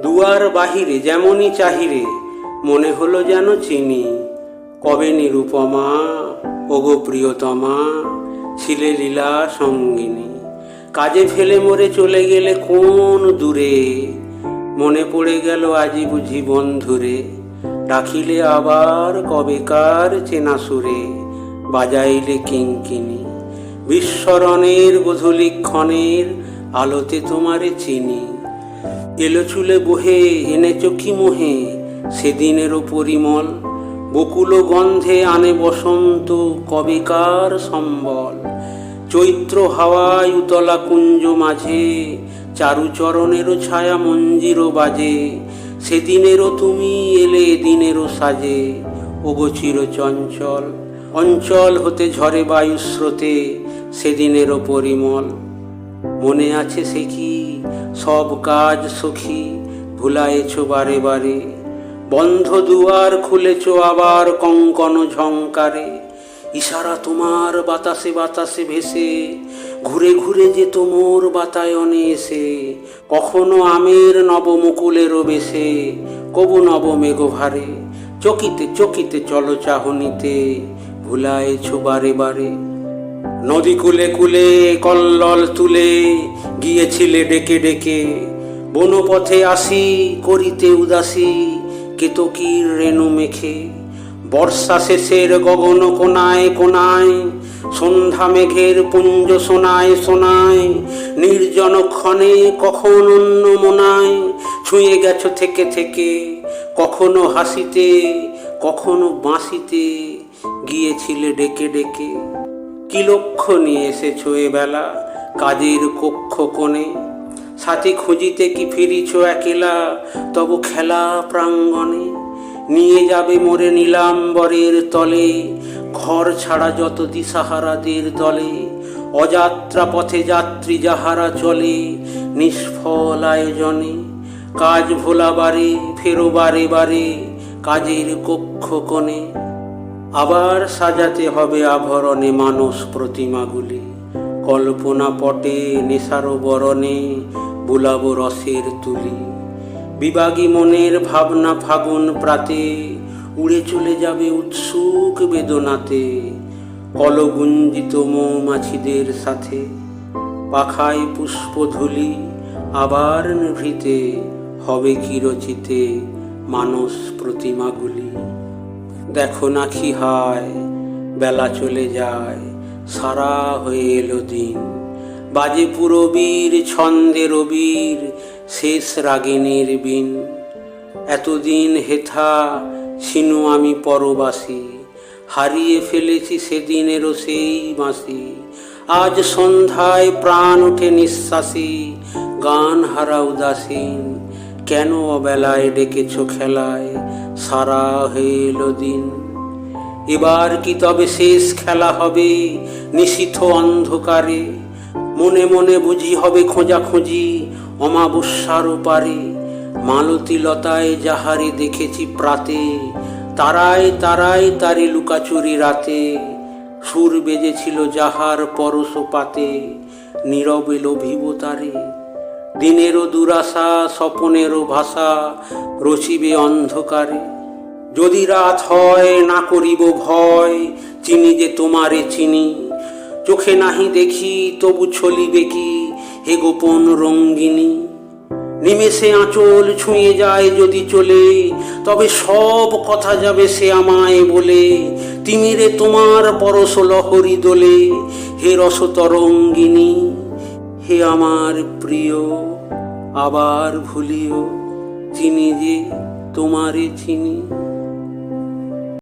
দুয়ার বাহিরে যেমনই চাহিরে, মনে হলো যেন চিনি। কবে নিরুপমা ওগো প্রিয়তমা, ছিলে লীলা সঙ্গিনী। কাজে ফেলে মরে চলে গেলে কোন দূরে, মনে পড়ে গেল আজি বুঝি বন্ধুরে। ডাকিলে আবার কবেকার চেনা সুরে, বাজাইলে কিঙ্কিনি। বিস্মরণের গধূলিক্ষণের আলোতে তোমারে চিনি। এলো চুলে বহে এনেছ কি মোহে সেদিনেরও পরিমল। বকুল গন্ধে আনে বসন্ত কবেকার সম্বল। চৈত্র হাওয়ায় উতলা কুঞ্জ মাঝে, চারুচরণেরও ছায়া মঞ্জিরও বাজে। সেদিনেরও তুমি এলে দিনেরও সাজে, ওগো চির চঞ্চল। অঞ্চল হতে ঝরে বায়ুস্রোতে সেদিনেরও পরিমল। মনে আছে সে কি সব কাজ সখী, ভুলায়েছ বারে বারে। বন্ধ দুয়ার খুলেছ আবার কঙ্কন ঝংকারে। ইশারা তোমার বাতাসে বাতাসে ভেসে, ঘুরে ঘুরে যেত মোর বাতায়নে এসে। কখনো আমের নবমুকুলেরও বেশে, কবু নব মেঘভারে। চকিতে চকিতে চলো চাহনিতে, ভুলায়েছ বারে বারে। নদী কূলে কূলে কল্লল তুলে গিয়েছিলে ডেকে ডেকে। বনপথে আসি করিতে উদাসী, কেতকীর রেণু মেখে। বর্ষা শেষের গগন কোনায় কোনায়, সন্ধ্যা মেঘের পুঞ্জ শোনায় শোনায়। নির্জন ক্ষণে কখন অন্য মনায়, ছুঁয়ে গেছ থেকে থেকে। কখনো হাসিতে কখনো বাঁশিতে, গিয়েছিলে ডেকে ডেকে। কি লক্ষ্য নিয়ে এসেছ এ বেলা কাজের কক্ষ কোণে। সাথী খুঁজিতে কি ফিরিছ একেলা তব খেলা প্রাঙ্গণে। নিয়ে যাবে মোরে নীলাম্বরের তলে, ঘর ছাড়া যত দিশাহারাদের দলে। অযাত্রা পথে যাত্রী যাহারা চলে, নিষ্ফল আয়োজনে। কাজ ভোলাবারে ফেরো বারে বারে, কাজের কক্ষ কোণে। আবার সাজাতে হবে আভরণে মানস প্রতিমাগুলি। কল্পনা পটে নেশারো বরণে, বুলাবো রসের তুলি। বিবাগী মনের ভাবনা ফাগুন প্রাতে, উড়ে চলে যাবে উৎসুক বেদনাতে। কলগুঞ্জিত মৌমাছিদের সাথে, পাখায় পুষ্পধূলি আবার নিভৃতে। হবে কি রচিতে মানস প্রতিমাগুলি। দেখো না কি হায় বেলা চলে যায়, সারা হয়ে এলো দিন। বাজে পুরবীর ছন্দে রবির, শেষ রাগিনীর বিন। এতদিন হেথা ছিনু আমি পরবাসী, হারিয়ে ফেলেছি সেদিনেরও সেই বাঁশি। আজ সন্ধ্যায় প্রাণ ওঠে নিঃশ্বাসী, গান হারা উদাসীন। কেন অবেলায় ডেকেছ খেলায়, সারা হয়ে এলো দিন। এবার কি তবে শেষ খেলা হবে নিশীথ অন্ধকারে। মনে মনে বুঝি হবে খোঁজাখুঁজি অমাবস্যার পারে। মালতী লতায় যাহারে দেখেছি প্রাতে, তারায় তারায় তারে লুকাচুরি রাতে। সুর বেজেছিল যাহার পরশ পাতে, নীরবে লোভিব তারে। দিনেরও দুরাশা স্বপনেরও ভাষা, রচিবে অন্ধকারে। যদি রাত হয় না করিব ভয়, চিনি যে তোমারে চিনি। চোখে নাহি দেখি তবু ছলিবে কি হে গোপন রঙ্গিনী। নিমেষে আঁচল ছুঁয়ে যায় যদি চলে, তবে সব কথা যাবে সে আমায় বলে। তিমিরে তোমার পরশ লহরী দোলে, হে রসতরঙ্গিনী। হে আমার প্রিয় আবার ভুলিও, চিনি যে তোমারে চিনি।